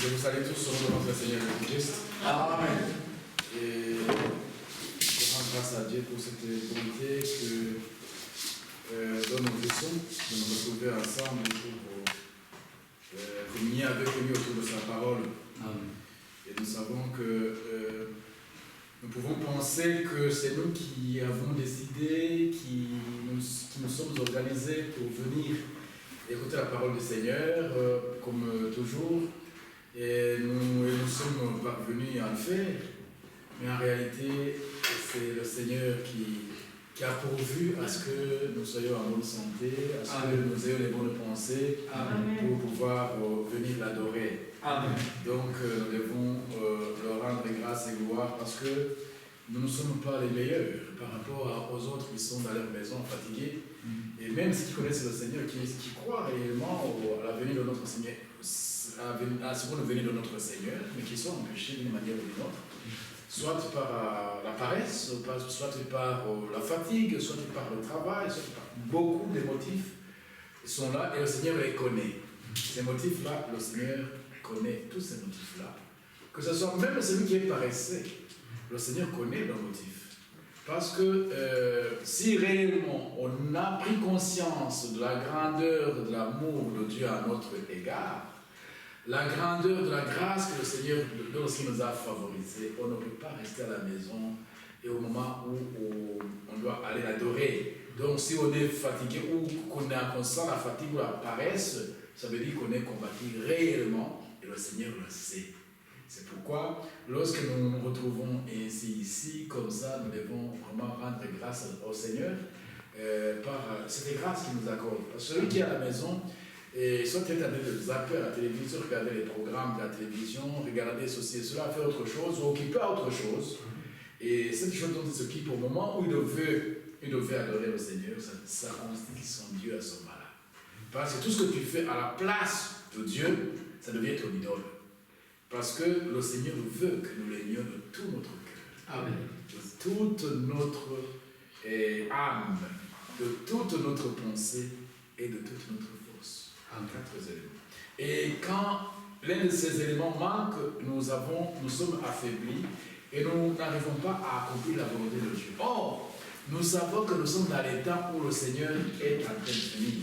Je vous salue tous au nom de notre Seigneur Jésus-Christ. Amen. Et je rends grâce à Dieu pour cette bonté que dont nous laissons de nous retrouver ensemble pour communier avec lui autour de sa parole. Amen. Et nous savons que nous pouvons penser que c'est nous qui avons décidé, qui nous sommes organisés pour venir écouter la parole du Seigneur, comme toujours. Et nous sommes parvenus à le faire. Mais en réalité, c'est le Seigneur qui a pourvu à ce que nous soyons en bonne santé, à ce que nous ayons les bonnes pensées. Amen. Pour pouvoir venir l'adorer. Amen. Donc nous devons leur rendre grâce et gloire parce que nous ne sommes pas les meilleurs par rapport aux autres qui sont dans leur maison fatigués. Et même ceux qui connaissent le Seigneur, qui croient réellement à la venue de notre Seigneur, à ce qu'on est venu de notre Seigneur, mais qui sont empêchés d'une manière ou d'une autre, soit par la paresse, soit par la fatigue, soit par le travail, soit par beaucoup de motifs sont là et le Seigneur les connaît. Ces motifs-là, le Seigneur connaît tous ces motifs-là. Que ce soit même celui qui est paresseux, le Seigneur connaît leurs motifs. Parce que si réellement on a pris conscience de la grandeur de l'amour de Dieu à notre égard, la grandeur de la grâce que le Seigneur nous a favorisée, on ne peut pas rester à la maison et au moment où on doit aller l'adorer. Donc si on est fatigué ou qu'on sent la fatigue ou la paresse, ça veut dire qu'on est combattu réellement et le Seigneur le sait. C'est pourquoi, lorsque nous nous retrouvons ainsi ici, comme ça, nous devons vraiment rendre grâce au Seigneur par cette grâce qu'il nous accorde. Parce que celui qui est à la maison, soit peut-être en train de zapper à la télévision, regarder les programmes de la télévision, regarder ceci et cela, faire autre chose, ou occuper à autre chose. Et cette chose dont il s'occupe au moment où il devait adorer le Seigneur, ça constitue son Dieu à ce moment-là. Parce que tout ce que tu fais à la place de Dieu, ça devient ton idole. Parce que le Seigneur veut que nous l'aimions de tout notre cœur, Amen. De toute notre âme, de toute notre pensée et de toute notre force. En 4 éléments. Et quand l'un de ces éléments manque, nous sommes affaiblis et nous n'arrivons pas à accomplir la volonté de Dieu. Or, nous savons que nous sommes dans les temps où le Seigneur est en train de venir.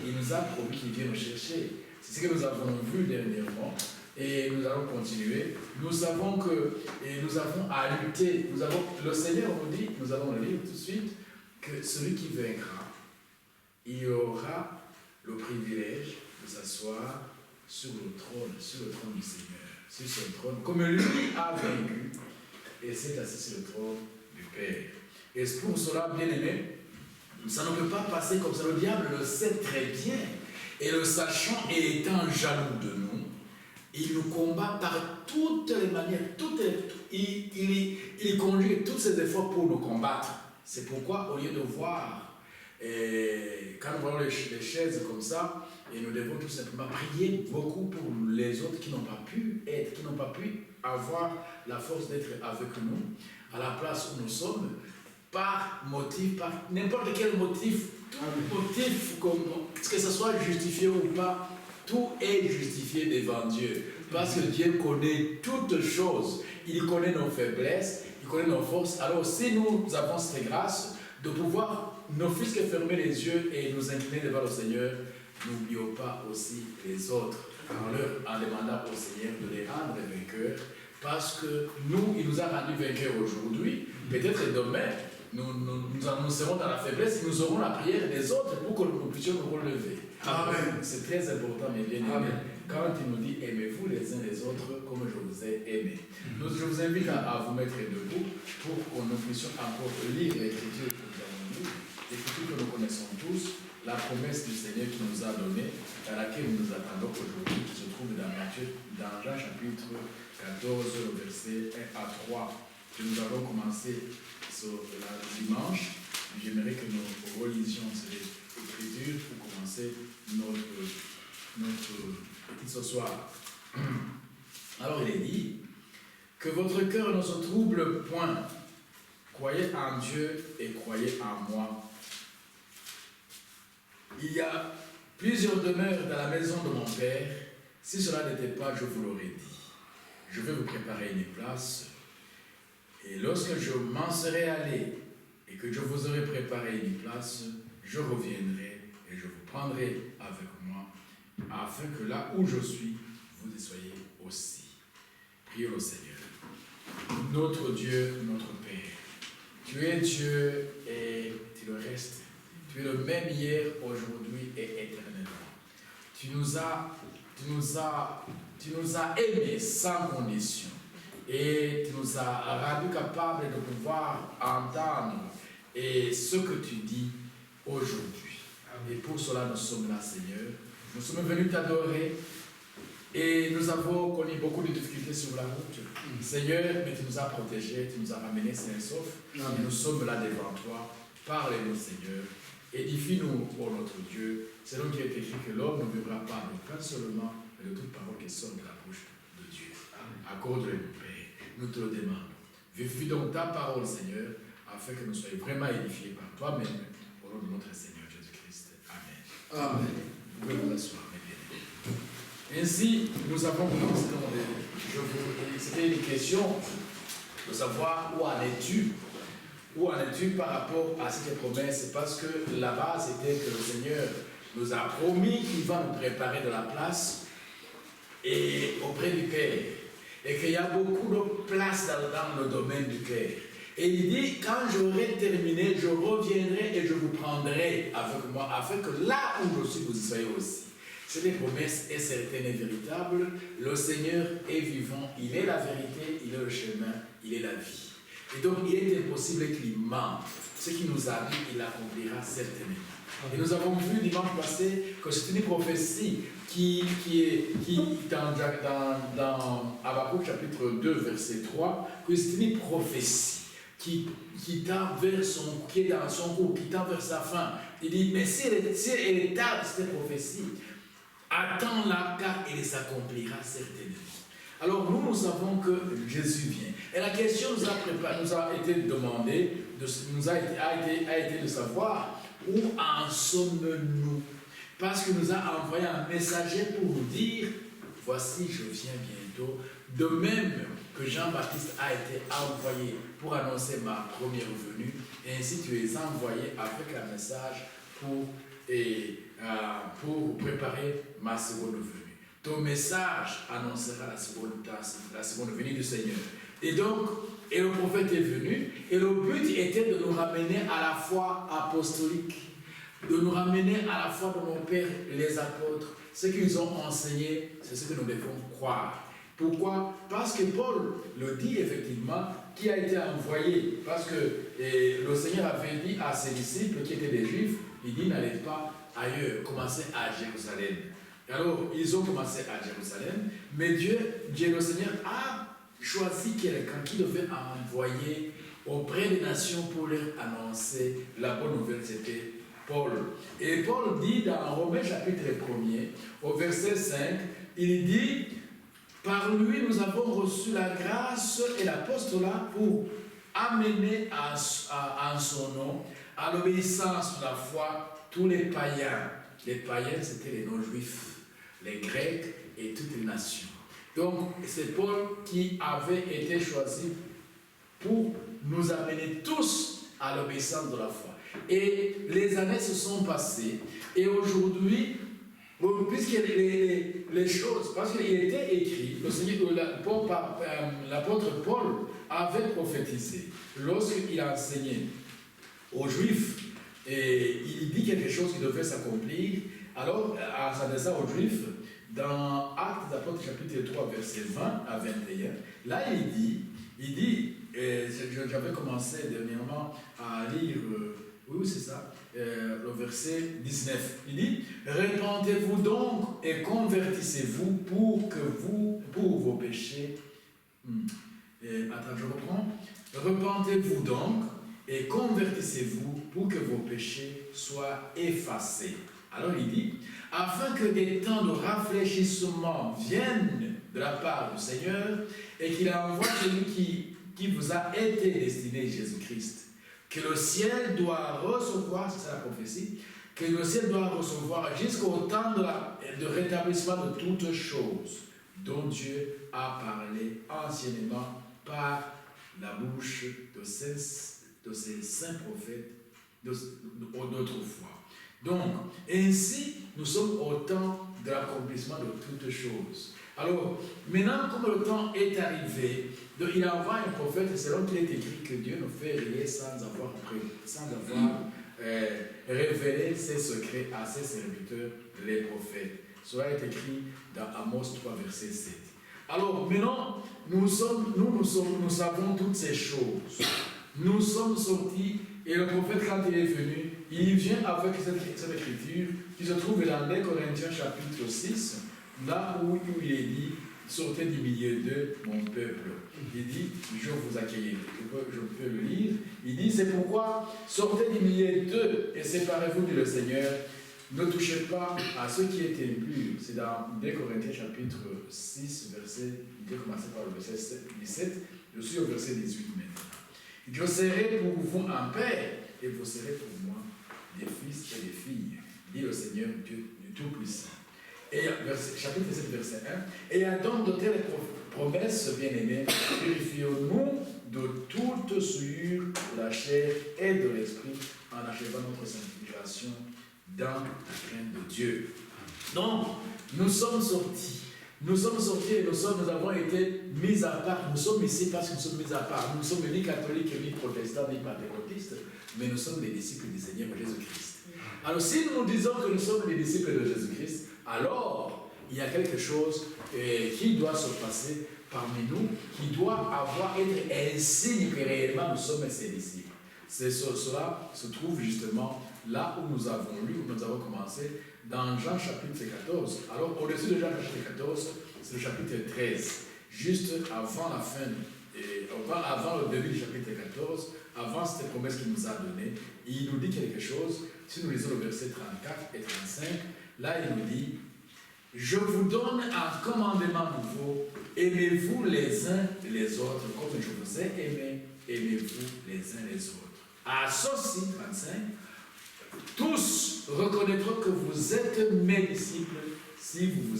Il nous a promis qu'il vient nous chercher. C'est ce que nous avons vu dernièrement. Et nous allons continuer. Nous savons que nous avons à lutter. Le Seigneur nous dit, nous allons le lire tout de suite, que celui qui vaincra, il aura le privilège de s'asseoir sur le trône du Seigneur, sur son trône, comme lui a vaincu, et s'est assis sur le trône du Père. Et pour cela, bien aimé, ça ne peut pas passer comme ça. Le diable le sait très bien, et le sachant et étant jaloux de nous, il nous combat par toutes les manières, il conduit tous ses efforts pour nous combattre. C'est pourquoi, au lieu de voir, quand nous voyons les chaises comme ça, et nous devons tout simplement prier beaucoup pour les autres qui n'ont pas pu être, qui n'ont pas pu avoir la force d'être avec nous, à la place où nous sommes, par motif, par n'importe quel motif, tout motif, que ce soit justifié ou pas, tout est justifié devant Dieu. Parce que Dieu connaît toutes choses. Il connaît nos faiblesses, il connaît nos forces. Alors si nous avons cette grâce de pouvoir, ne fût-ce que fermer les yeux et nous incliner devant le Seigneur, n'oublions pas aussi les autres en demandant au Seigneur de les rendre vainqueurs. Parce que il nous a rendus vainqueurs aujourd'hui. Peut-être demain, nous serons dans la faiblesse et nous aurons la prière des autres pour que nous puissions nous relever. Amen. C'est très important, mes bien-aimés. Quand il nous dit aimez-vous les uns les autres comme je vous ai aimé. Donc je vous invite à vous mettre debout pour que nous puissions encore lire l'écriture que nous avons lue, l'écriture que nous connaissons tous, la promesse du Seigneur qui nous a donnée, à laquelle nous nous attendons aujourd'hui, qui se trouve dans Jean chapitre 14, verset 1 à 3, que nous avons commencé sur le dimanche. J'aimerais que nous relisions ces écritures pour commencer notre petit ce soir. Alors il est dit que votre cœur ne se trouble point. Croyez en Dieu et croyez en moi. Il y a plusieurs demeures dans la maison de mon Père. Si cela n'était pas, je vous l'aurais dit. Je vais vous préparer une place. Et lorsque je m'en serai allé et que je vous aurai préparé une place, je reviendrai et je vous prendrai avec moi, afin que là où je suis, vous y soyez aussi. Prions le Seigneur. Notre Dieu, notre Père, tu es Dieu et tu le restes. Tu es le même hier, aujourd'hui et éternellement. Tu nous as aimés sans condition. Et tu nous as rendus capables de pouvoir entendre ce que tu dis aujourd'hui. Et pour cela, nous sommes là, Seigneur. Nous sommes venus t'adorer et nous avons connu beaucoup de difficultés sur la route. Seigneur, mais tu nous as protégés, tu nous as ramenés sains et saufs. Et nous sommes là devant toi. Parlez-nous, Seigneur. Édifie-nous, ô notre Dieu. C'est donc qu'il est écrit que l'homme ne vivra pas de pain seulement, mais de toute parole qui sort de la bouche de Dieu. Accorde-le, Père. Nous te le demandons. Vivifie donc ta parole, Seigneur, afin que nous soyons vraiment édifiés par toi-même, au nom de notre Seigneur Jésus-Christ. Amen. Amen. Vous pouvez vous asseoir, mes bien-aimés. Ainsi, nous avons commencé, c'était une question de savoir où en es-tu. Où en es-tu par rapport à cette promesse? Parce que la base était que le Seigneur nous a promis qu'il va nous préparer de la place et auprès du Père. Et qu'il y a beaucoup de place dans le domaine du Père. Et il dit, quand j'aurai terminé, je reviendrai et je vous prendrai avec moi, afin que là où je suis, vous y soyez aussi. C'est des promesses est certaine et véritable. Le Seigneur est vivant, il est la vérité, il est le chemin, il est la vie. Et donc, il est impossible qu'il mente. Ce qu'il nous a dit, il l'accomplira certainement. Et nous avons vu dimanche passé que c'est une prophétie qui dans Habakkuk chapitre 2, verset 3, que c'est une prophétie qui tend vers qui est dans son cours, qui tend vers sa fin. Il dit, mais si elle est tard, cette prophétie, attends-la car elle s'accomplira certainement. Alors nous savons que Jésus vient. Et la question nous a été demandée, a été de savoir où en sommes-nous. Parce qu'il nous a envoyé un messager pour nous dire, voici je viens bientôt. De même que Jean-Baptiste a été envoyé pour annoncer ma première venue, et ainsi tu es envoyé avec un message pour préparer ma seconde venue. Ton message annoncera la seconde venue du Seigneur. Et donc, le prophète est venu, et le but était de nous ramener à la foi apostolique, de nous ramener à la foi de nos pères, les apôtres. Ce qu'ils ont enseigné, c'est ce que nous devons croire. Pourquoi? Parce que Paul le dit effectivement, qui a été envoyé, parce que le Seigneur avait dit à ses disciples qui étaient des Juifs, il dit n'allez pas ailleurs, commencez à Jérusalem. Alors, ils ont commencé à Jérusalem, mais Dieu, le Seigneur, a choisi quelqu'un qui devait envoyer auprès des nations pour leur annoncer la bonne nouvelle, c'était Paul. Et Paul dit dans Romains chapitre 1er, au verset 5, il dit, par lui nous avons reçu la grâce et l'apostolat pour amener en son nom à l'obéissance de la foi tous les païens. Les païens, c'était les non-juifs, les Grecs et toutes les nations. Donc, c'est Paul qui avait été choisi pour nous amener tous à l'obéissance de la foi. Et les années se sont passées, et aujourd'hui, puisque les choses, parce qu'il était écrit, l'apôtre Paul avait prophétisé lorsqu'il a enseigné aux Juifs, et il dit quelque chose qui devait s'accomplir. Alors, en s'adressant aux Juifs, dans Actes des Apôtres, chapitre 3, verset 20 à 21, là il dit, j'avais commencé dernièrement à lire, oui c'est ça, le verset 19, il dit, répandez-vous donc et convertissez-vous pour vos péchés. Attends, je reprends. Repentez-vous donc et convertissez-vous pour que vos péchés soient effacés. Alors il dit, afin que des temps de rafraîchissement viennent de la part du Seigneur et qu'il envoie celui qui vous a été destiné, Jésus-Christ, que le ciel doit recevoir, c'est ça la prophétie, que le ciel doit recevoir jusqu'au temps de rétablissement de toutes choses dont Dieu a parlé anciennement par la bouche de ses saints prophètes d'autrefois. Donc, ainsi, nous sommes au temps de l'accomplissement de toutes choses. Alors, maintenant, comme le temps est arrivé, il envoie un prophète, selon qu'il est écrit que Dieu nous fait régner sans avoir révélé ses secrets à ses serviteurs, les prophètes. Cela est écrit dans Amos 3, verset 7. Alors, maintenant, nous savons toutes ces choses. Nous sommes sortis, et le prophète, quand il est venu, il vient avec cette écriture qui se trouve dans 2 Corinthiens chapitre 6, là où il est dit, sortez du milieu de mon peuple. Il dit, je vous accueillerai. Je peux le lire. Il dit, c'est pourquoi sortez du milieu d'eux et séparez-vous, dit le Seigneur. Ne touchez pas à ce qui est impur. C'est dans 2 Corinthiens chapitre 6, verset, il dit commencer par le verset 17, je suis au verset 18 maintenant. Je serai pour vous un père et vous serez pour moi des fils et des filles, dit le Seigneur Dieu du Tout-Puissant. Et chapitre 7, verset 1. Et à donc de telles promesses, bien-aimés, purifions-nous de toute souillure de la chair et de l'esprit en achevant notre sanctification dans la crainte de Dieu. Donc, nous sommes sortis et nous avons été mis à part. Nous sommes ici parce que nous sommes mis à part. Nous ne sommes ni catholiques, ni protestants, ni pentecôtistes, mais nous sommes des disciples du Seigneur Jésus-Christ. Alors, si nous disons que nous sommes des disciples de Jésus-Christ, alors il y a quelque chose qui doit se passer parmi nous, qui doit être un signe que réellement nous sommes ses disciples. Cela se trouve justement là où nous avons lu, où nous avons commencé, dans Jean chapitre 14. Alors, au-dessus de Jean chapitre 14, c'est le chapitre 13, juste avant la fin, avant le début du chapitre 14, avant cette promesse qu'il nous a donnée, il nous dit quelque chose. Si nous lisons le verset 34 et 35, là il nous dit, je vous donne un commandement nouveau, aimez-vous les uns les autres comme je vous ai aimé, aimez-vous les uns les autres. À ceci, 35, tous reconnaîtront que vous êtes mes disciples si vous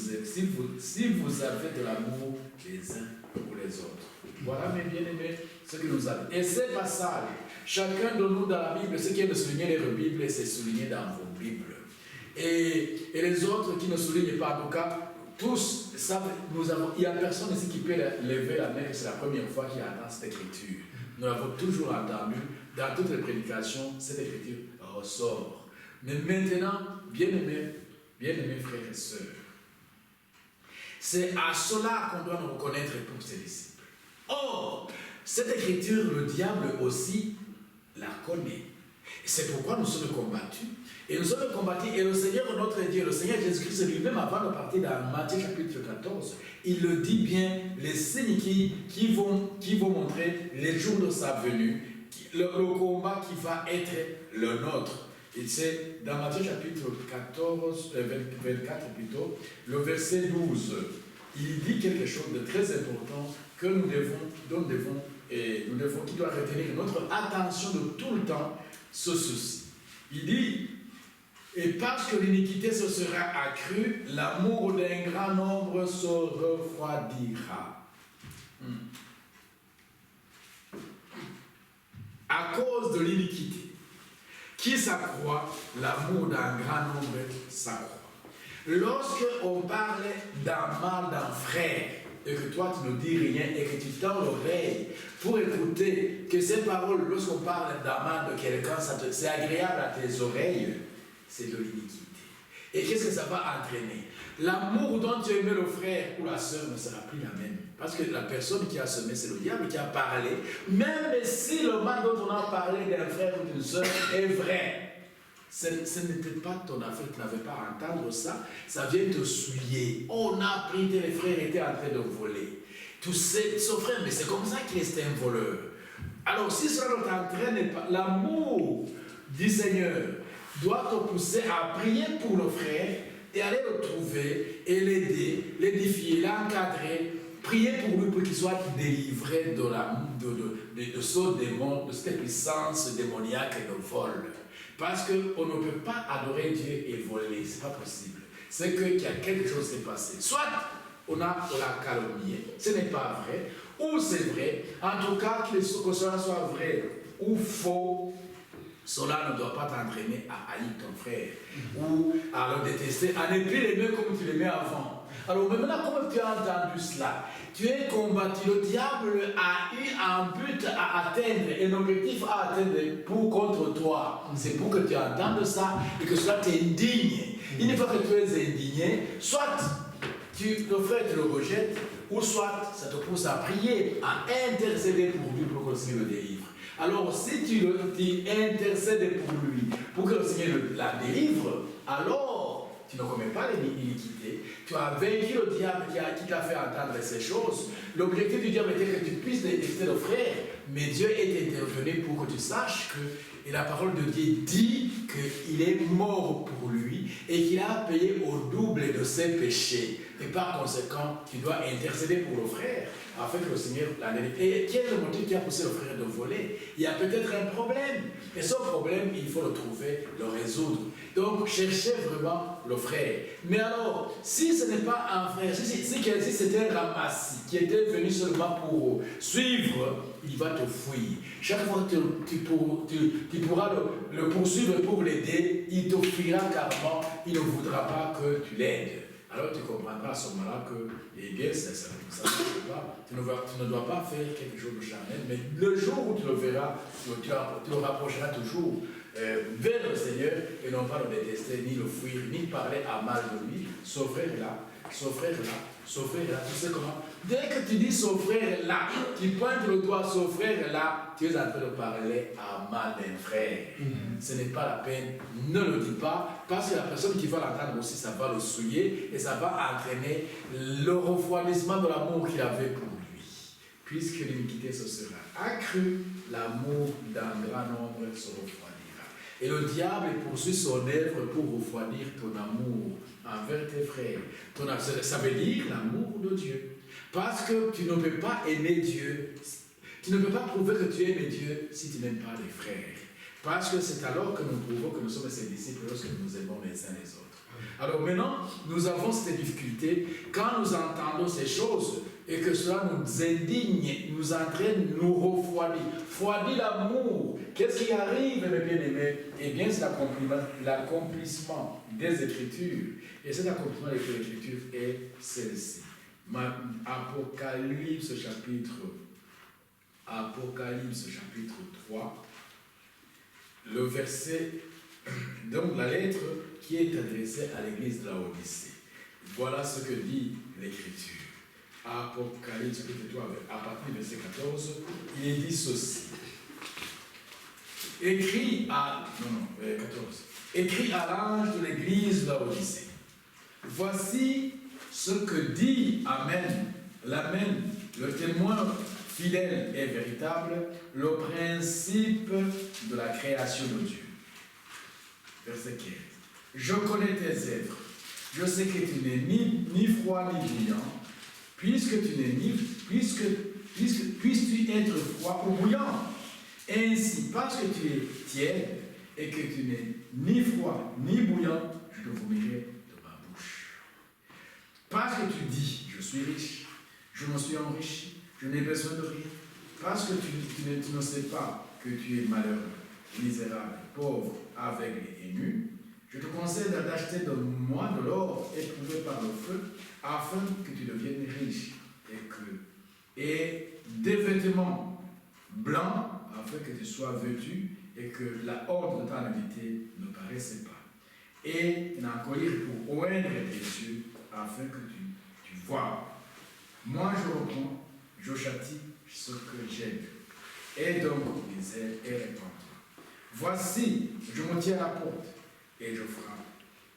avez de l'amour les uns pour les autres. Voilà, mes bien-aimés, ce que nous avons. Et ces passages, chacun de nous dans la Bible, ce qui est de souligner les Bibles, c'est souligné dans vos Bibles. Et les autres qui ne soulignent pas, en tout cas, tous savent, il n'y a personne ici qui peut lever la main, que c'est la première fois qu'il entend cette écriture. Nous l'avons toujours entendu, dans toutes les prédications, cette écriture ressort. Mais maintenant, bien-aimés frères et sœurs, c'est à cela qu'on doit nous reconnaître pour ses disciples. Or, cette écriture, le diable aussi la connaît. C'est pourquoi nous sommes combattus. Et nous sommes combattus, et le Seigneur notre Dieu, le Seigneur Jésus-Christ lui-même, avant de partir dans Matthieu chapitre 14, il le dit bien, les signes qui vont montrer les jours de sa venue, le combat qui va être le nôtre. Et c'est dans Matthieu chapitre 24 plutôt, le verset 12. Il dit quelque chose de très important que qui doit retenir notre attention de tout le temps, ce souci. Il dit, et parce que l'iniquité se sera accrue, l'amour d'un grand nombre se refroidira. À cause de l'iniquité qui s'accroît, l'amour d'un grand nombre s'accroît. Lorsque on parle d'un mal d'un frère, et que toi tu ne dis rien, et que tu tends l'oreille pour écouter que ces paroles, lorsqu'on parle d'un mal de quelqu'un, c'est agréable à tes oreilles, c'est de l'iniquité. Et qu'est-ce que ça va entraîner? L'amour dont tu aimais le frère ou la sœur ne sera plus la même. Parce que la personne qui a semé, c'est le diable qui a parlé. Même si le mal dont on a parlé d'un frère ou d'une sœur est vrai, ce n'était pas ton affaire, tu n'avais pas à entendre ça, ça vient te souiller. On a appris que les frères étaient en train de voler. Tu sais, son frère, mais c'est comme ça qu'il était un voleur. Alors si cela ne t'entraîne pas, l'amour du Seigneur doit te pousser à prier pour le frère et aller le trouver et l'aider, l'édifier, l'encadrer, prier pour lui pour qu'il soit délivré de ce démon, de cette puissance démoniaque de vol. Parce qu'on ne peut pas adorer Dieu et voler, ce n'est pas possible. c'est qu'il y a quelque chose qui s'est passé. Soit on l'a calomnié, ce n'est pas vrai, ou c'est vrai, en tout cas que cela soit vrai ou faux, cela ne doit pas t'entraîner à haïr ton frère, ou à le détester, à ne plus l'aimer comme tu l'aimais avant. Alors maintenant, comme tu as entendu cela, tu es combattu, le diable a eu un but à atteindre, un objectif à atteindre contre toi. C'est pour que tu entendes ça et que cela t'indigne. Une fois que tu es indigné, soit le frère te le rejette, ou soit ça te pousse à prier, à intercéder pour lui pour que le Seigneur le délivre. Alors si tu intercèdes pour lui, pour que le Seigneur la délivre, alors tu ne commets pas l'iniquité, tu as vaincu le diable qui t'a fait entendre ces choses. L'objectif du diable était que tu puisses détester le frère, mais Dieu est intervenu pour que tu saches que la parole de Dieu dit qu'il est mort pour lui et qu'il a payé au double de ses péchés. Et par conséquent, tu dois intercéder pour le frère afin que le Seigneur la délivre. Et quel est le motif qui a poussé le frère de voler? Il y a peut-être un problème. Et ce problème, il faut le trouver, le résoudre. Donc, cherchez vraiment le frère. Mais alors, si ce n'est pas un frère, si c'était un ramassis qui était venu seulement pour suivre, il va te fuir. Chaque fois que tu pourras le poursuivre pour l'aider, il te fuira carrément, il ne voudra pas que tu l'aides. Alors tu comprendras à ce moment-là que, eh bien, ça tu ne dois pas faire quelque chose de charnel, mais le jour où tu le verras, tu le rapprocheras toujours vers le Seigneur et non pas le détester, ni le fuir, ni parler à mal de lui. Son frère là, son frère là, son frère là, tu sais comment? Dès que tu dis son frère là, tu pointes le doigt son frère là, tu es en train de parler à mal d'un frère. Ce n'est pas la peine, ne le dis pas, parce que la personne qui va l'entendre aussi, ça va le souiller et ça va entraîner le refroidissement de l'amour qu'il avait pour lui. Puisque l'iniquité se sera accrue, l'amour d'un grand nombre se refroidira. Et le diable poursuit son œuvre pour refroidir ton amour envers tes frères. Ça veut dire l'amour de Dieu. Parce que tu ne peux pas aimer Dieu, tu ne peux pas prouver que tu aimes Dieu si tu n'aimes pas les frères. Parce que c'est alors que nous prouvons que nous sommes ses disciples lorsque nous aimons les uns les autres. Alors maintenant, nous avons cette difficulté quand nous entendons ces choses et que cela nous indigne, nous entraîne, nous refroidit. Froidit l'amour. Qu'est-ce qui arrive, mes bien-aimés? Eh bien, c'est l'accomplissement des Écritures. Et cet accomplissement des Écritures est celle-ci. Apocalypse chapitre 3, le verset, donc la lettre qui est adressée à l'église de la Odyssée. Voilà ce que dit l'Écriture. Apocalypse chapitre 3, à partir du verset 14, il est dit ceci. Écrit à l'ange de l'église de la Odyssée. Voici ce que dit Amen, l'Amen, le témoin fidèle et véritable, le principe de la création de Dieu. Verset 15. Je connais tes œuvres. Je sais que tu n'es ni froid ni bouillant. Puisque puisses-tu être froid ou bouillant. Ainsi, parce que tu es tiède et que tu n'es ni froid ni bouillant, je te vomirai de ma bouche. Parce que tu dis, je suis riche, je me suis enrichi, je n'ai besoin de rien. Parce que tu ne sais pas que tu es malheureux, misérable, pauvre, aveugle et nu, je te conseille d'acheter de moi de l'or éprouvé par le feu, afin que tu deviennes riche et des vêtements blancs, afin que tu sois vêtu et que la honte de ta nudité ne paraisse pas. Et un collier pour oindre tes yeux, afin que tu vois. Moi je reprends, je châtie ce que j'aime. Et donc misère et répands-toi. Voici, je me tiens à la porte et je frappe.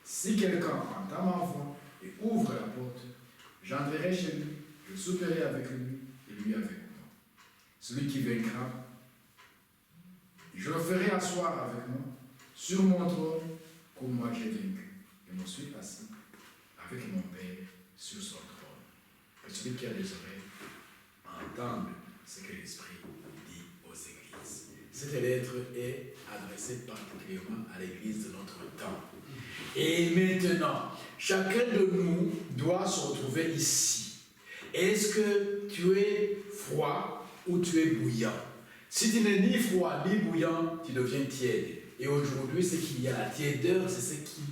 Si quelqu'un entend ma voix et ouvre la porte, j'entrerai chez lui, je souperai avec lui et lui avec moi. Celui qui vaincra, je le ferai asseoir avec moi sur mon trône comme moi j'ai vaincu. Et me suis assis avec mon Père sur son trône. Que celui qui a des oreilles entende ce que l'Esprit dit aux églises. Cette lettre est adressée particulièrement à l'église de notre temps. Et maintenant, chacun de nous doit se retrouver ici. Est-ce que tu es froid ou tu es bouillant? Si tu n'es ni froid ni bouillant, tu deviens tiède. Et aujourd'hui, ce qu'il y a, la tiédeur, c'est ce qui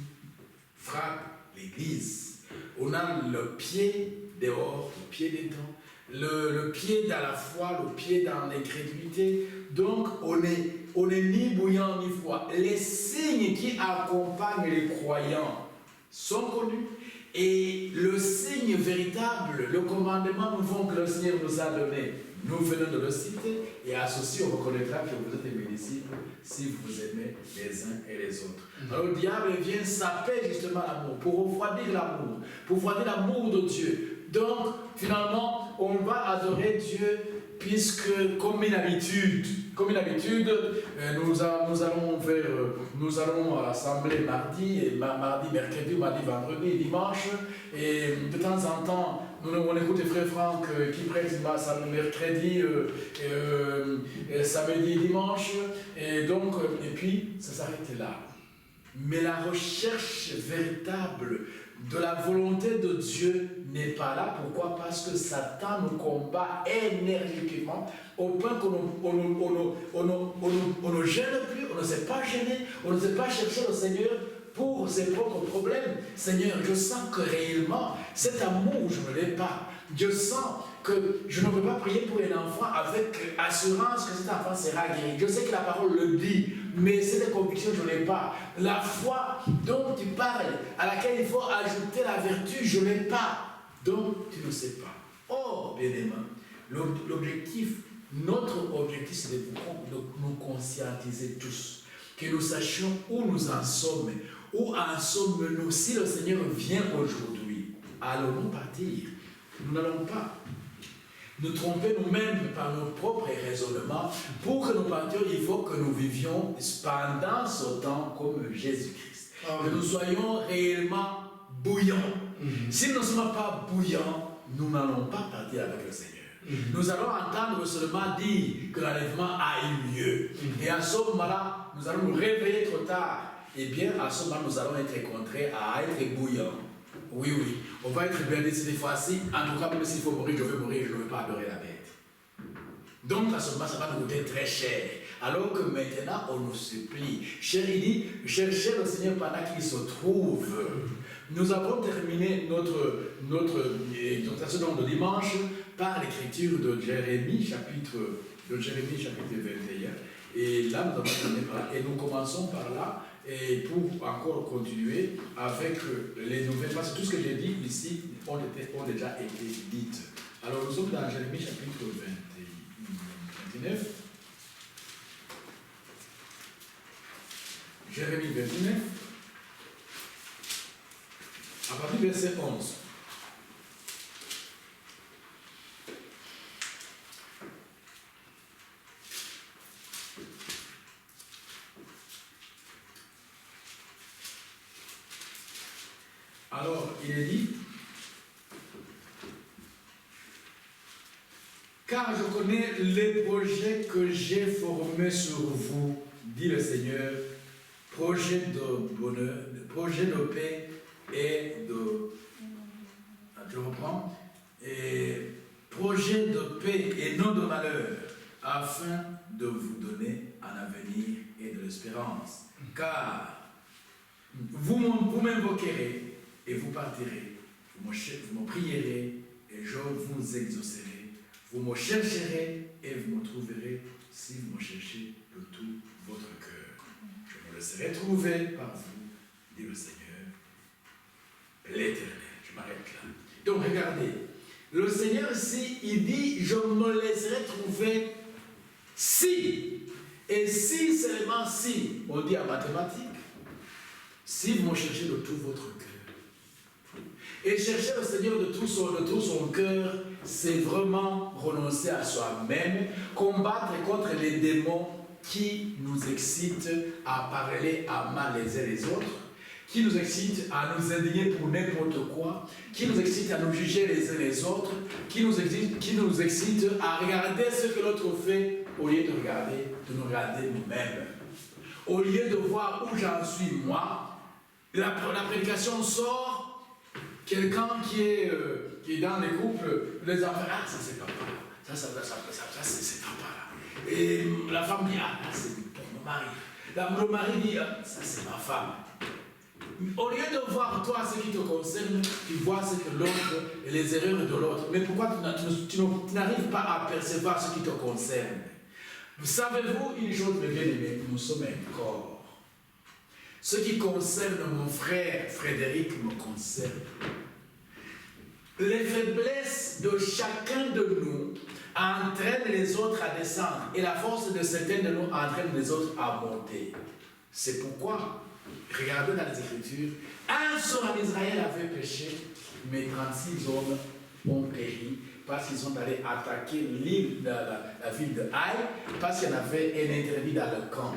frappe l'église. On a le pied dehors, le pied dedans, le pied dans la foi, le pied dans l'incrédulité. Donc, on n'est ni bouillant ni froid. Les signes qui accompagnent les croyants sont connus. Et le signe véritable, le commandement nouveau que le Seigneur nous a donné, nous venons de le citer, et associé, on reconnaîtra que vous êtes mes disciples si vous aimez les uns et les autres. Alors le diable vient saper justement l'amour, pour refroidir l'amour, pour refroidir l'amour de Dieu. Donc, finalement, on va adorer Dieu, puisque comme une habitude, nous allons à l'assemblée mardi, mercredi, mardi, vendredi, dimanche, et de temps en temps, on écoute frère Franck qui prêche mercredi, samedi, dimanche, et puis ça s'arrête là. Mais la recherche véritable de la volonté de Dieu n'est pas là. Pourquoi? Parce que Satan nous combat énergiquement au point qu'on ne gêne plus, on ne sait pas gêner, on ne sait pas chercher le Seigneur pour ses propres problèmes. Seigneur, je sens que réellement, cet amour, je ne l'ai pas. Je sens que je ne peux pas prier pour un enfant avec assurance que cet enfant sera guéri. Je sais que la parole le dit, mais cette conviction, je ne l'ai pas. La foi dont tu parles, à laquelle il faut ajouter la vertu, je ne l'ai pas. Donc, tu ne sais pas. Oh, bien-aimé, notre objectif, c'est de nous conscientiser tous, que nous sachions où nous en sommes, où en sommes-nous. Si le Seigneur vient aujourd'hui, allons-nous partir? Nous n'allons pas nous tromper nous-mêmes par nos propres raisonnements. Pour que nous partions, il faut que nous vivions pendant ce temps comme Jésus-Christ. Que nous soyons réellement bouillants. Si nous ne sommes pas bouillants, nous n'allons pas partir avec le Seigneur. Nous allons entendre seulement dire que l'enlèvement a eu lieu. Et à ce moment-là, nous allons nous réveiller trop tard. Et bien, à ce moment, nous allons être contraints à être bouillants. Oui, on va être bien décidé cette fois-ci. En tout cas, même s'il faut mourir, je veux mourir, je ne veux pas adorer la bête. Donc, à ce moment, ça va nous coûter très cher. Alors que maintenant, on nous supplie. Il dit, cherchez le Seigneur pendant qu'il se trouve. Nous avons terminé notre exhortation de dimanche par l'écriture de Jérémie, chapitre 21. Et là, nous avons terminé par là. Et nous commençons par là. Et pour encore continuer avec les nouvelles, parce que tout ce que j'ai dit ici ont déjà été dites. Alors nous sommes dans Jérémie chapitre 29. Jérémie 29, à partir du verset 11. Alors, il est dit, car je connais les projets que j'ai formés sur vous, dit le Seigneur, projets de bonheur, projets de paix et de... Je reprends, et projets de paix et non de malheur, afin de vous donner un avenir et de l'espérance. Car vous m'invoquerez, et vous partirez, vous me prierez, et je vous exaucerai. Vous me chercherez, et vous me trouverez, si vous me cherchez de tout votre cœur. Je me laisserai trouver par vous, dit le Seigneur, l'Éternel. Je m'arrête là. Donc regardez, le Seigneur ici, il dit, je me laisserai trouver si. Et si, seulement si, on dit en mathématiques, si vous me cherchez de tout votre cœur. Et chercher le Seigneur de tout son cœur, c'est vraiment renoncer à soi-même, combattre contre les démons qui nous excitent à parler à mal les uns les autres, qui nous excitent à nous indigner pour n'importe quoi, qui nous excitent à nous juger les uns les autres, qui nous excitent à regarder ce que l'autre fait au lieu de nous regarder nous-mêmes, au lieu de voir où j'en suis moi, la prédication sort, quelqu'un qui est dans les couples, les enfants, ah ça c'est papa, ça c'est papa là. Et la femme dit, ah là c'est pour mon mari. Le mari dit, ah, ça c'est ma femme. Au lieu de voir toi ce qui te concerne, tu vois ce que l'autre et les erreurs de l'autre. Mais pourquoi tu n'arrives pas à percevoir ce qui te concerne? Savez-vous une chose, mes bien-aimés, nous sommes un corps. Ce qui concerne mon frère Frédéric me concerne. Les faiblesses de chacun de nous entraînent les autres à descendre. Et la force de certains de nous entraîne les autres à monter. C'est pourquoi, regardez dans les Écritures, un seul en Israël avait péché, mais 36 hommes ont péri parce qu'ils sont allés attaquer la ville de Haï, parce qu'il y en avait un interdit dans le camp.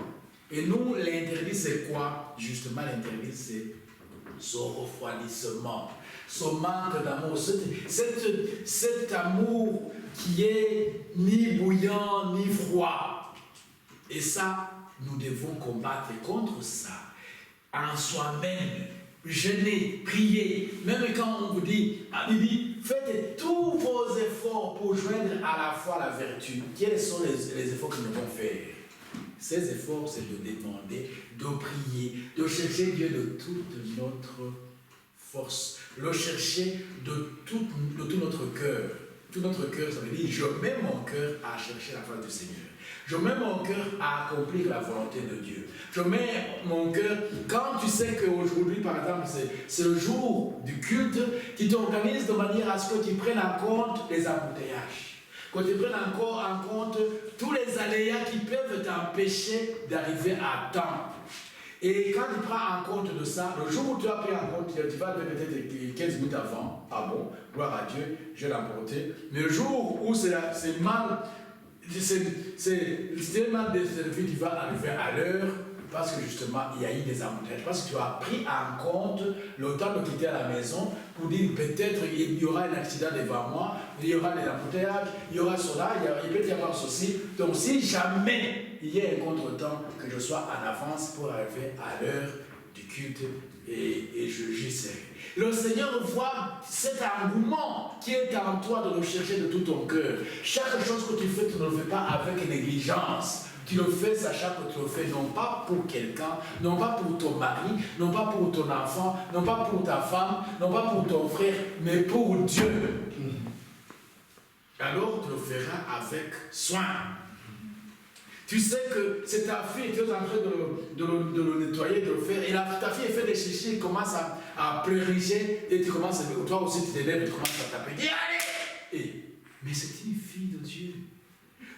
Et nous, l'interdit, c'est quoi? Justement, l'interdit, c'est ce refroidissement, ce manque d'amour, cet amour qui est ni bouillant, ni froid. Et ça, nous devons combattre contre ça, en soi-même, jeûner, prier. Même quand on vous dit, il dit, faites tous vos efforts pour joindre à la fois la vertu. Quels sont les efforts que nous devons faire? Ces efforts, c'est de demander, de prier, de chercher Dieu de toute notre force, le chercher de tout notre cœur. Tout notre cœur, ça veut dire, je mets mon cœur à chercher la face du Seigneur. Je mets mon cœur à accomplir la volonté de Dieu. Je mets mon cœur, quand tu sais qu'aujourd'hui, par exemple, c'est le jour du culte, tu t'organises de manière à ce que tu prennes en compte les embouteillages. Que tu prennes encore en compte tous les aléas qui peuvent t'empêcher d'arriver à temps. Et quand tu prends en compte de ça, le jour où tu as pris en compte, tu vas peut-être 15 minutes avant, ah bon, gloire à Dieu, je l'ai emporté. Mais le jour où c'est mal, c'est mal desservi, tu vas arriver à l'heure, parce que justement, il y a eu des embouteillages. Parce que tu as pris en compte le temps de quitter la maison pour dire peut-être il y aura un accident devant moi, il y aura des embouteillages, il y aura cela, il peut y avoir ceci. Donc si jamais il y a un contretemps, que je sois en avance pour arriver à l'heure du culte et j'y serai. Le Seigneur voit cet engouement qui est en toi de le chercher de tout ton cœur. Chaque chose que tu fais, tu ne le fais pas avec négligence. Tu le fais sachant que tu le fais non pas pour quelqu'un, non pas pour ton mari, non pas pour ton enfant, non pas pour ta femme, non pas pour ton frère, mais pour Dieu. Alors tu le feras avec soin. Tu sais que c'est ta fille, tu es en train de le nettoyer, de le faire, et ta fille est fait des chichis, elle commence à pleuriger, et tu commences à, toi aussi tu t'élèves, tu commences à taper, dis allez! Mais c'est une fille de Dieu.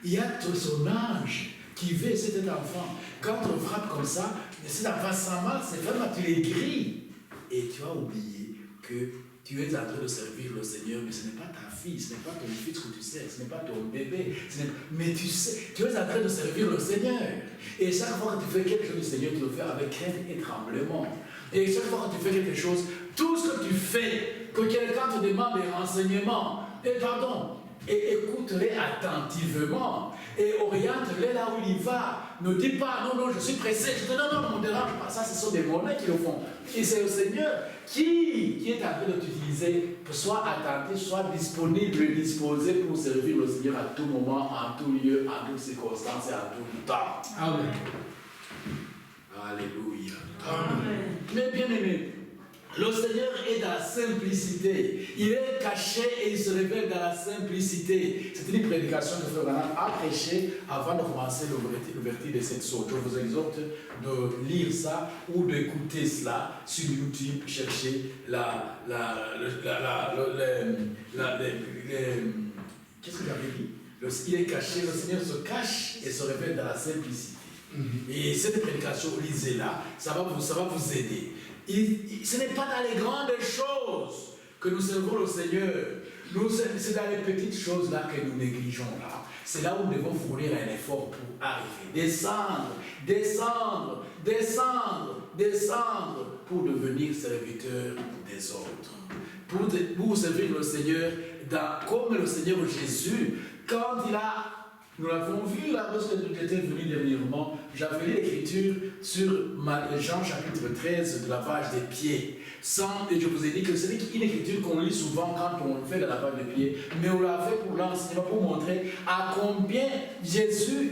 Il y a son ange qui veut cet enfant. Quand on frappe comme ça, cet enfant sent mal, c'est vraiment, tu les grilles. Et tu as oublié que tu es en train de servir le Seigneur, mais ce n'est pas ta fille, ce n'est pas ton fils que tu sers, ce n'est pas ton bébé, mais tu sais, tu es en train de servir le Seigneur. Et chaque fois que tu fais quelque chose du Seigneur, tu le fais avec crainte et tremblement. Et chaque fois que tu fais quelque chose, tout ce que tu fais, que quelqu'un te demande des renseignements, et écoute-les attentivement et oriente-les là où il va. Ne dis pas non, je suis pressé. Je dis non, on ne dérange pas. Ça, ce sont des monnaies qui le font. Et c'est le Seigneur qui est en train de t'utiliser. Sois attentif, sois disponible et disposé pour servir le Seigneur à tout moment, en tout lieu, en toutes circonstances et en tout temps. Amen. Alléluia. Amen. Mais bien aimé, le Seigneur est dans la simplicité. Il est caché et il se révèle dans la simplicité. C'est une prédication que Frère Branham a prêché avant de commencer l'ouverture de cette sorte. Je vous exhorte de lire ça ou d'écouter cela sur YouTube. Cherchez qu'est-ce que j'avais dit? Il est caché, le Seigneur se cache et se révèle dans la simplicité. Et cette prédication, lisez-la, ça va vous aider. Ce n'est pas dans les grandes choses que nous servons le Seigneur. C'est dans les petites choses là que nous négligeons là. C'est là où nous devons fournir un effort pour arriver. Descendre pour devenir serviteur des autres. Pour servir le Seigneur comme le Seigneur Jésus, quand il a Nous l'avons vu là, lorsque j'étais venu dernièrement, j'avais lu l'écriture sur Jean chapitre 13 de lavage des pieds. Et je vous ai dit que c'est une écriture qu'on lit souvent quand on fait le lavage des pieds, mais on l'a fait pour l'enseignement, pour montrer à combien Jésus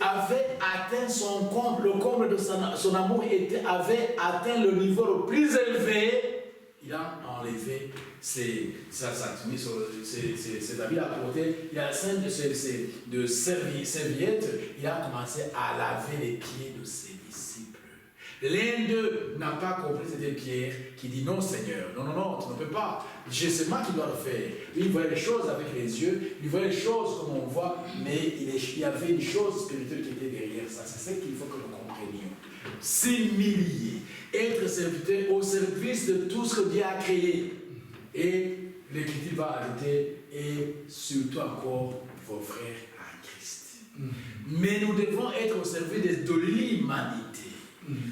avait atteint son comble, le comble de son amour avait atteint le niveau le plus élevé. Il a enlevé ses habits à porter, il a scène de serviette, il a commencé à laver les pieds de ses disciples. L'un d'eux n'a pas compris, c'était Pierre, qui dit non Seigneur, non, tu ne peux pas, c'est moi qui dois le faire. Lui, il voyait les choses avec les yeux, il voyait les choses comme on voit, mais il y avait une chose spirituelle qui était derrière ça. C'est ce qu'il faut que nous comprenions. S'humilier, être serviteur au service de tout ce que Dieu a créé. Et l'Écriture va ajouter, et surtout encore vos frères en Christ. Mais nous devons être au service de l'humanité,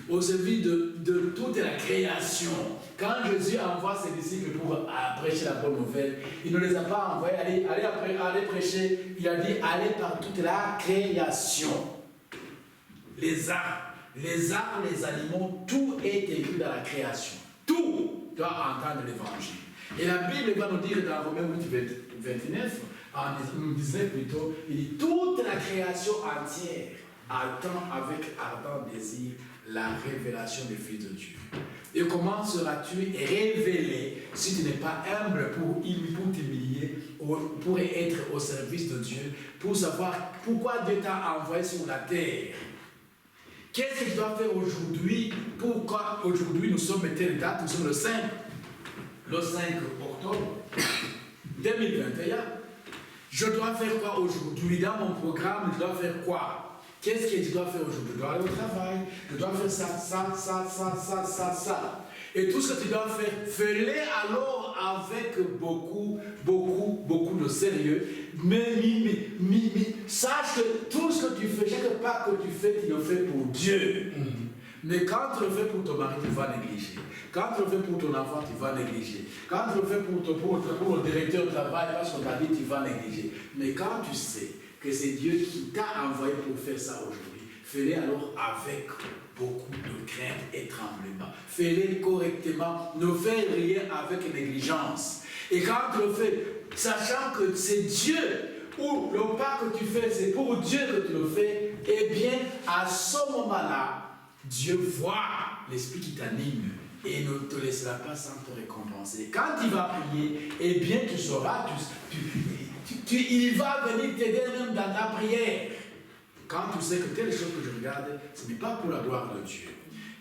au service de toute la création. Quand Jésus envoie ses disciples pour prêcher la bonne nouvelle, il ne les a pas envoyés aller prêcher, il a dit aller par toute la création. Les arbres, les animaux, tout est inclus dans la création. Tout doit entendre l'évangile. Et la Bible va nous dire dans Romains 8, 29, en 19 plutôt, il dit toute la création entière attend avec ardent désir la révélation des fils de Dieu. Et comment seras-tu révélé si tu n'es pas humble pour t'humilier, pour être au service de Dieu, pour savoir pourquoi Dieu t'a envoyé sur la terre? Qu'est-ce que tu dois faire aujourd'hui? Pourquoi aujourd'hui nous sommes telle date, nous sommes le 5 octobre 2021. Je dois faire quoi aujourd'hui? Dans mon programme, je dois faire quoi? Qu'est-ce que je dois faire aujourd'hui? Je dois aller au travail, je dois faire ça. Et tout ce que tu dois faire, fais-le alors avec beaucoup de sérieux. Mais sache que tout ce que tu fais, chaque pas que tu fais, tu le fais pour Dieu. Mais quand tu le fais pour ton mari, tu vas négliger. Quand tu le fais pour ton enfant, tu vas négliger. Quand tu le fais pour le directeur de travail, parce qu'on t'a dit, tu vas négliger. Mais quand tu sais que c'est Dieu qui t'a envoyé pour faire ça aujourd'hui, fais-le alors avec beaucoup de crainte et tremblement. Fais-le correctement. Ne fais rien avec négligence. Et quand tu le fais, sachant que c'est Dieu, ou le pas que tu fais, c'est pour Dieu que tu le fais, eh bien, à ce moment-là, Dieu voit l'esprit qui t'anime et ne te laissera pas sans te récompenser. Quand il va prier, eh bien, tu sauras, il va venir t'aider même dans ta prière. Quand tu sais que telle chose que je regarde, ce n'est pas pour la gloire de Dieu.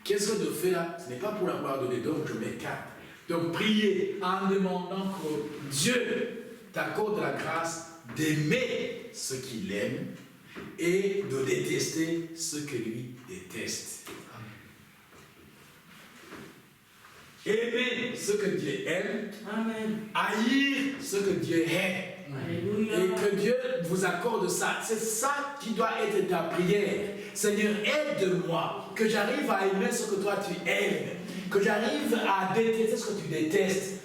Qu'est-ce que je fais là? Ce n'est pas pour la gloire de Dieu, donc je m'écarte. Donc priez en demandant que Dieu t'accorde la grâce d'aimer ce qu'il aime et de détester ce que lui déteste. Aimer ce que Dieu aime, amen. Haïr ce que Dieu hait. Alléluia. Et que Dieu vous accorde ça. C'est ça qui doit être ta prière. Seigneur, aide-moi, que j'arrive à aimer ce que toi tu aimes, que j'arrive à détester ce que tu détestes,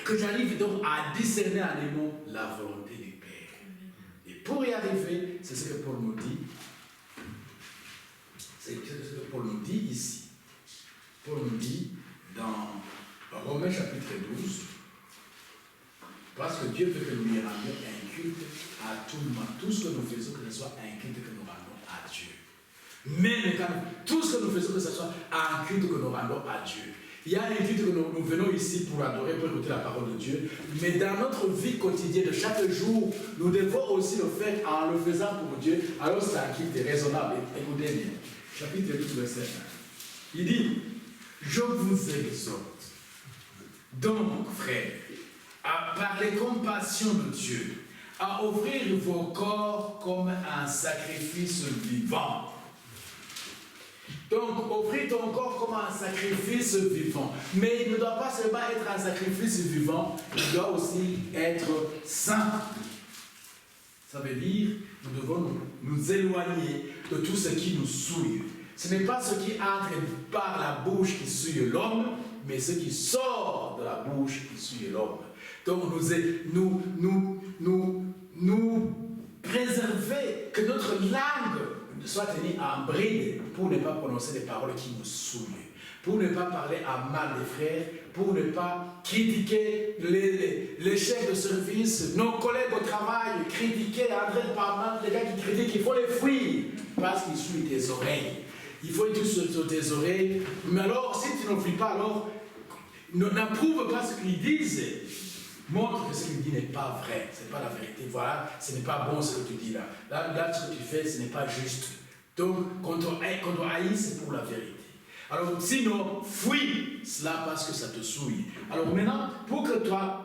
que j'arrive donc à discerner en aimant la volonté du Père. Et pour y arriver, c'est ce que Paul nous dit. C'est ce que Paul nous dit ici. Paul nous dit dans Romains chapitre 12, parce que Dieu veut que nous lui rendions un culte à tout moment. Tout ce que nous faisons, que ce soit un culte que nous rendons à Dieu. Même quand tout ce que nous faisons, que ce soit un culte que nous rendons à Dieu. Il y a un culte que nous venons ici pour adorer, pour écouter la parole de Dieu. Mais dans notre vie quotidienne de chaque jour, nous devons aussi le faire en le faisant pour Dieu. Alors c'est un culte raisonnable. Écoutez bien. Chapitre 12, verset 1. Il dit, je vous exhorte, donc frères, par les compassions de Dieu, à offrir vos corps comme un sacrifice vivant. Donc, offrir ton corps comme un sacrifice vivant. Mais il ne doit pas seulement être un sacrifice vivant, il doit aussi être saint. Ça veut dire, nous devons nous éloigner de tout ce qui nous souille. Ce n'est pas ce qui entre par la bouche qui souille l'homme, mais ce qui sort de la bouche qui souille l'homme. Donc nous préserver, que notre langue soit tenue en bride pour ne pas prononcer des paroles qui nous souillent, pour ne pas parler à mal des frères, pour ne pas critiquer les chefs de service, nos collègues au travail, critiquer André Parman, les gars qui critiquent, il faut les fuir parce qu'ils souillent tes oreilles. Il faut être sur tes oreilles. Mais alors, si tu n'en fuis pas, alors n'approuve pas ce qu'ils disent. Montre que ce qu'il dit n'est pas vrai, ce n'est pas la vérité. Voilà, ce n'est pas bon ce que tu dis là. Là, ce que tu fais, ce n'est pas juste. Donc, quand on haït, c'est pour la vérité. Alors, sinon, fuis cela parce que ça te souille. Alors maintenant, pour que ta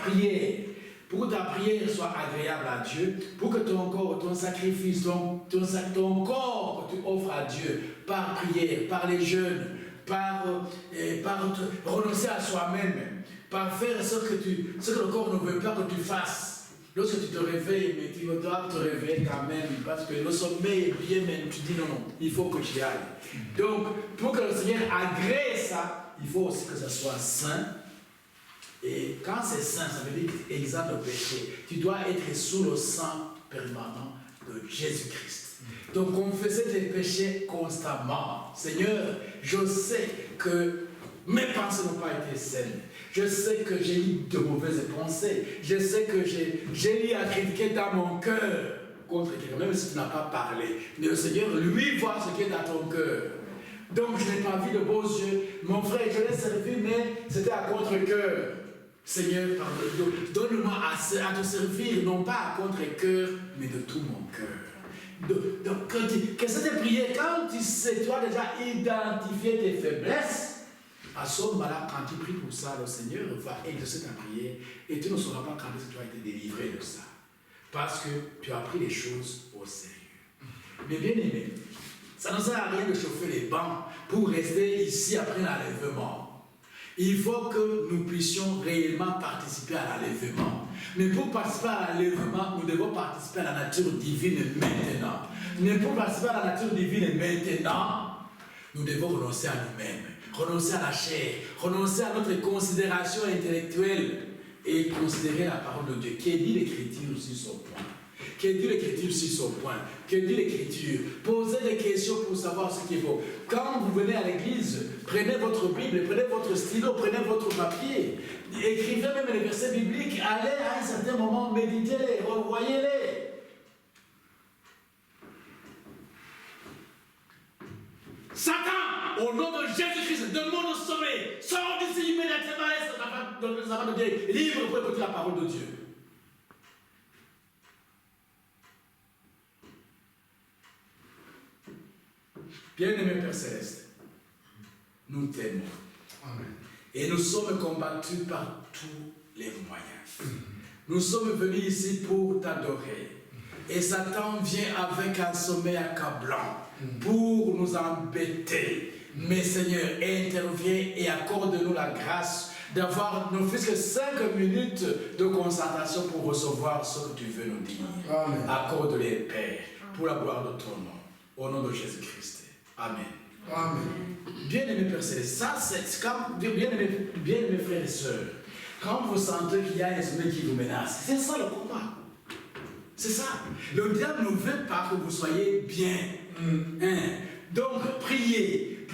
prière soit agréable à Dieu, pour que ton corps, ton sacrifice, ton corps que tu offres à Dieu, par prière, par les jeûnes, par renoncer à soi-même, par faire ce que le corps ne veut pas que tu fasses. Lorsque tu te réveilles, mais tu dois te réveiller quand même, parce que le sommeil est bien, mais tu dis non, il faut que j'y aille. Donc, pour que le Seigneur agrée ça, il faut aussi que ça soit saint. Et quand c'est saint, ça veut dire exempt de péché. Tu dois être sous le sang permanent de Jésus-Christ. Donc, confesser tes péchés constamment. Seigneur, je sais que mes pensées n'ont pas été saines. Je sais que j'ai eu de mauvaises pensées. Je sais que j'ai eu à critiquer dans mon cœur contre quelqu'un, même si tu n'as pas parlé. Mais le Seigneur, lui, voit ce qui est dans ton cœur. Donc, je n'ai pas vu de beaux yeux. Mon frère, je l'ai servi, mais c'était à contre-cœur. Seigneur, donne-moi à te servir, non pas à contre-cœur, mais de tout mon cœur. Donc, que cette prière, quand tu as déjà identifié tes faiblesses, à ce moment-là, quand tu pries pour ça, le Seigneur va exaucer ta prière et tu ne sauras pas quand tu as été délivré de ça. Parce que tu as pris les choses au sérieux. Mais bien aimé, ça ne sert à rien de chauffer les bancs pour rester ici après l'enlèvement. Il faut que nous puissions réellement participer à l'enlèvement. Mais pour participer à l'enlèvement, nous devons participer à la nature divine maintenant. Mais pour participer à la nature divine maintenant, nous devons renoncer à nous-mêmes. Renoncer à la chair, renoncer à notre considération intellectuelle et considérer la parole de Dieu. Qui dit l'Écriture sur son point? Qui dit l'Écriture sur son point? Que dit l'Écriture? Posez des questions pour savoir ce qu'il faut. Quand vous venez à l'église, prenez votre Bible, prenez votre stylo, prenez votre papier, écrivez même les versets bibliques, allez à un certain moment, méditez-les, revoyez-les. Satan, au nom de Jésus-Christ, demande au sommet, sors d'ici immédiatement, laisse les enfants de Dieu libre pour écouter la parole de Dieu. Bien-aimé Père Céleste, nous t'aimons. Amen. Et nous sommes combattus par tous les moyens. Nous sommes venus ici pour t'adorer. Et Satan vient avec un sommeil accablant pour nous embêter. Mais Seigneur, interviens et accorde-nous la grâce d'avoir ne fût-ce que 5 minutes de concentration pour recevoir ce que tu veux nous dire. Accorde-les, Père, pour la gloire de ton nom. Au nom de Jésus-Christ. Amen. Amen. Bien-aimés Père Céleste, ça c'est comme bien-aimés frères et sœurs, quand vous sentez qu'il y a un sommeil qui vous menace, c'est ça le combat. C'est ça. Le diable ne veut pas que vous soyez bien. Donc, priez,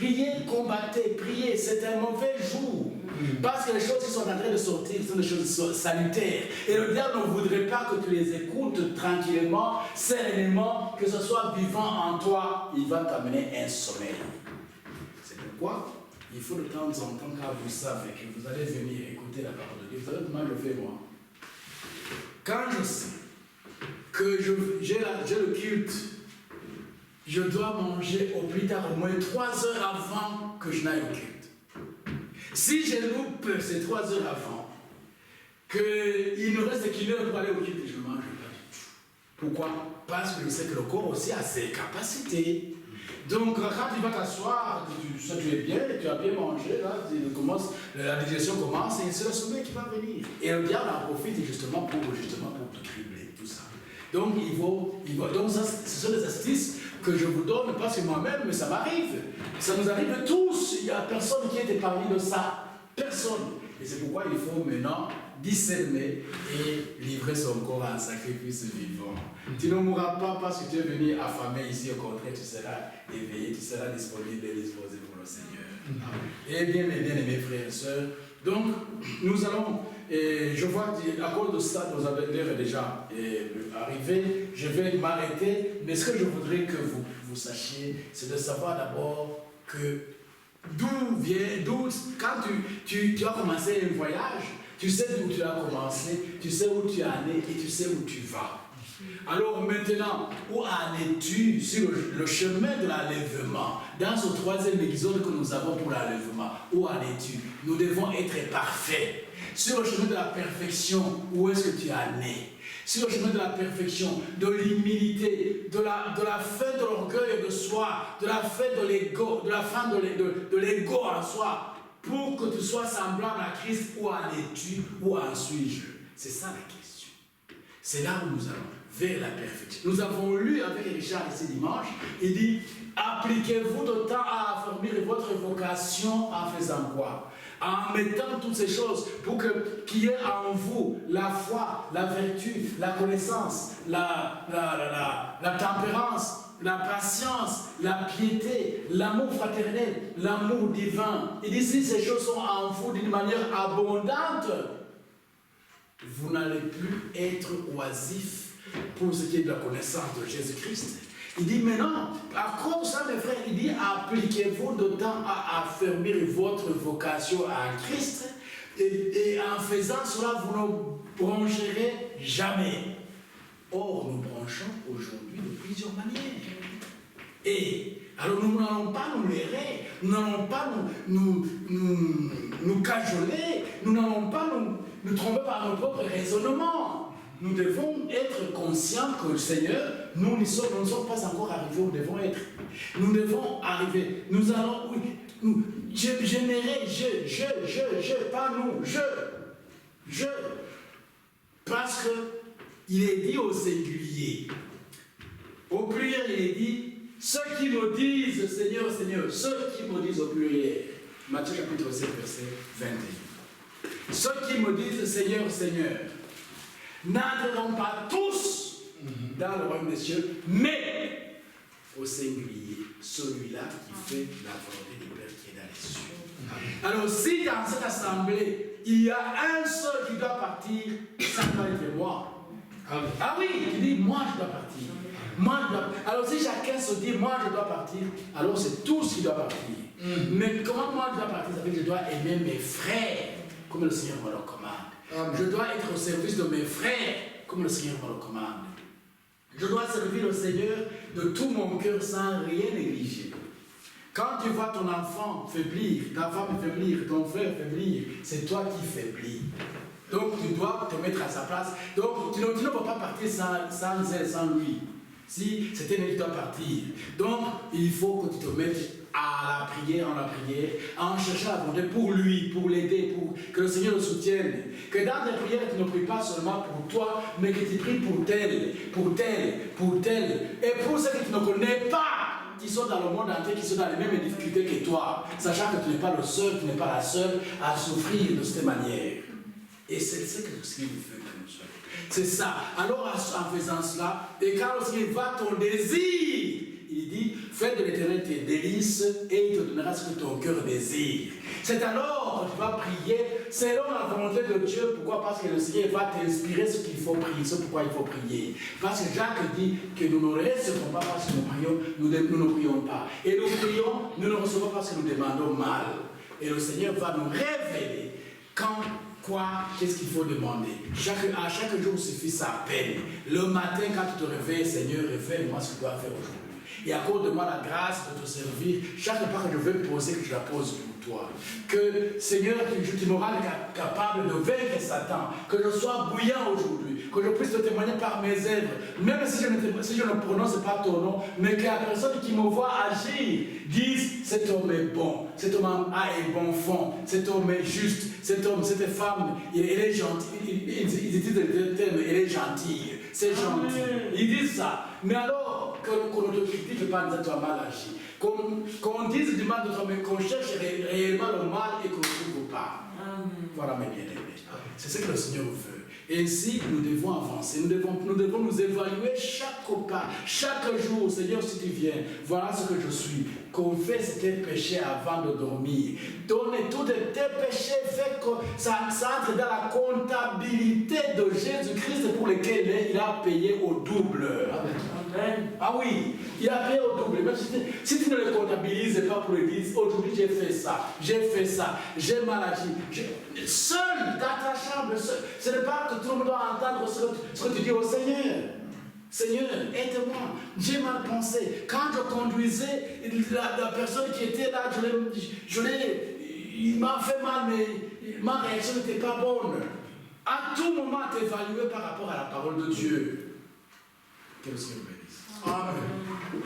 combattez, priez. C'est un mauvais jour. Parce que les choses qui sont en train de sortir sont des choses salutaires. Et le diable ne voudrait pas que tu les écoutes tranquillement, sereinement, que ce soit vivant en toi. Il va t'amener un sommeil. C'est pourquoi il faut de temps en temps, quand vous savez que vous allez venir écouter la parole de Dieu, vous allez demander, le fais moi. Quand je sais que j'ai le culte, je dois manger au plus tard au moins 3 heures avant que je n'aille au culte. Si je loupe ces 3 heures avant, qu'il ne reste qu'une heure pour aller au culte, je ne mange pas du tout. Pourquoi? Parce que je sais que le corps aussi a ses capacités. Donc quand tu vas t'asseoir, tu es bien, tu as bien mangé, là, la digestion commence et c'est le sommeil qui va venir. Et le diable en profite justement pour te cribler, tout ça. Donc donc ça, ce sont des astuces que je vous donne, parce que moi-même, mais ça m'arrive. Ça nous arrive tous. Il n'y a personne qui est épargné de ça. Personne. Et c'est pourquoi il faut maintenant discerner et livrer son corps en sacrifice vivant. Tu ne mourras pas parce que tu es venu affamé ici, au contraire, tu seras éveillé, tu seras disponible et disposé pour le Seigneur. Et bien, mes bien-aimés frères et sœurs, donc nous allons, je vois qu'à cause de ça, nos adversaires est déjà arrivé, je vais m'arrêter, mais ce que je voudrais que vous sachiez, c'est de savoir d'abord que quand tu as commencé un voyage, tu sais d'où tu as commencé, tu sais où tu es né et tu sais où tu vas. Alors maintenant, où en es-tu sur le chemin de l'enlèvement? Dans ce troisième épisode que nous avons pour l'enlèvement, où en es-tu? Nous devons être parfaits. Sur le chemin de la perfection, où est-ce que tu es né? Sur le chemin de la perfection, de l'humilité, de la fin de l'orgueil de soi, de la fin de l'ego, de la fin de l'ego en soi, pour que tu sois semblable à Christ. Où en es-tu? Où en suis-je? C'est ça la question. C'est là où nous allons, vers la perfection. Nous avons lu avec Richard ici dimanche, il dit, appliquez-vous de temps à affermir votre vocation en faisant quoi? En mettant toutes ces choses pour qu'il y ait en vous la foi, la vertu, la connaissance, la tempérance, la patience, la piété, l'amour fraternel, l'amour divin. Il dit, si ces choses sont en vous d'une manière abondante, vous n'allez plus être oisif pour ce qui est de la connaissance de Jésus-Christ. Il dit maintenant, à cause de ça, mes frères, il dit, appliquez-vous de temps à affermir votre vocation en Christ, et en faisant cela, vous ne broncherez jamais. Or, nous bronchons aujourd'hui de plusieurs manières. Et alors, nous n'allons pas nous leurrer, nous n'allons pas nous cajoler, nous n'allons pas nous tromper par nos propres raisonnements. Nous devons être conscients que le Seigneur, nous ne sommes pas encore arrivés où nous devons être. Nous devons arriver. Nous allons, oui, j'aimerais, pas nous, je. Parce qu'il est dit au singulier. Au pluriel, il est dit, ceux qui me disent Seigneur, Seigneur, ceux qui me disent au pluriel. Matthieu chapitre 7, verset 21. Ceux qui me disent Seigneur, Seigneur, n'entreront pas tous dans le royaume des cieux, mais au singulier, celui-là qui fait la volonté du Père qui est dans les cieux. Alors, si dans cette assemblée, il y a un seul qui doit partir, ça doit être moi. Ah oui, il dit, moi je dois partir. Alors, si chacun se dit, moi je dois partir, alors c'est tous qui doivent partir. Mais comment moi je dois partir? Ça veut dire que je dois aimer mes frères, comme le Seigneur me le commande. Je dois être au service de mes frères, comme le Seigneur me le commande. Je dois servir le Seigneur de tout mon cœur sans rien négliger. Quand tu vois ton enfant faiblir, ta femme faiblir, ton frère faiblir, c'est toi qui faiblis. Donc tu dois te mettre à sa place. Donc tu ne peux pas partir sans elle, sans lui. Si c'était lui qui doit partir. Donc il faut que tu te mettes à la prière, en cherchant la bonté pour lui, pour l'aider, pour que le Seigneur le soutienne. Que dans tes prières, tu ne pries pas seulement pour toi, mais que tu pries pour tel, et pour ceux que tu ne connais pas, qui sont dans le monde entier, qui sont dans les mêmes difficultés que toi, sachant que tu n'es pas le seul, tu n'es pas la seule à souffrir de cette manière. Et c'est ce que le Seigneur veut que nous soyons. C'est ça. Alors en faisant cela, et quand le Seigneur va ton désir, il dit, fais de l'Éternel tes délices et il te donnera ce que ton cœur désire. C'est alors que tu vas prier selon la volonté de Dieu. Pourquoi? Parce que le Seigneur va t'inspirer ce qu'il faut prier, ce pourquoi il faut prier. Parce que Jacques dit que nous ne restons pas parce que nous prions, nous ne prions pas. Et nous prions, nous ne recevons pas parce que nous demandons mal. Et le Seigneur va nous révéler quand, quoi, qu'est-ce qu'il faut demander. À chaque jour suffit sa peine. Le matin, quand tu te réveilles, Seigneur, révèle-moi ce que je dois faire aujourd'hui. Et accorde-moi la grâce de te servir. Chaque pas que je vais poser, que je la pose pour toi. Que, Seigneur, tu me rendes capable de vaincre Satan. Que je sois bouillant aujourd'hui. Que je puisse te témoigner par mes œuvres. Même si je ne prononce pas ton nom, mais que la personne qui me voit agir dise, cet homme est bon. Cet homme a un bon fond. Cet homme est juste. Cet homme, cette femme, elle est gentille. Ils disent le terme, elle est gentille. C'est gentil. Ils disent ça. Mais alors, qu'on ne te critique pas en disant que tu as mal agi. Qu'on dise du mal de toi, mais qu'on cherche réellement le mal et qu'on ne trouve pas. Voilà mes bien-aimés. C'est ce que le Seigneur veut. Et ainsi, nous devons avancer. Nous devons nous évaluer chaque pas, chaque jour. Seigneur, si tu viens, voilà ce que je suis. Confesse tes péchés avant de dormir. Donne tous tes péchés, fait que ça entre dans la comptabilité de Jésus-Christ pour lequel il a payé au double. Amen. Ah oui, il a payé au double. Mais si tu ne le comptabilises pas pour l'église, aujourd'hui j'ai fait ça, j'ai mal agi. Seul dans ta chambre, ce n'est pas que tout le monde doit entendre ce que tu dis au Seigneur. Seigneur, aide-moi, j'ai mal pensé. Quand je conduisais, la personne qui était là, il m'a fait mal, mais ma réaction n'était pas bonne. À tout moment, t'évaluer par rapport à la parole de Dieu. Que le Seigneur bénisse. Amen.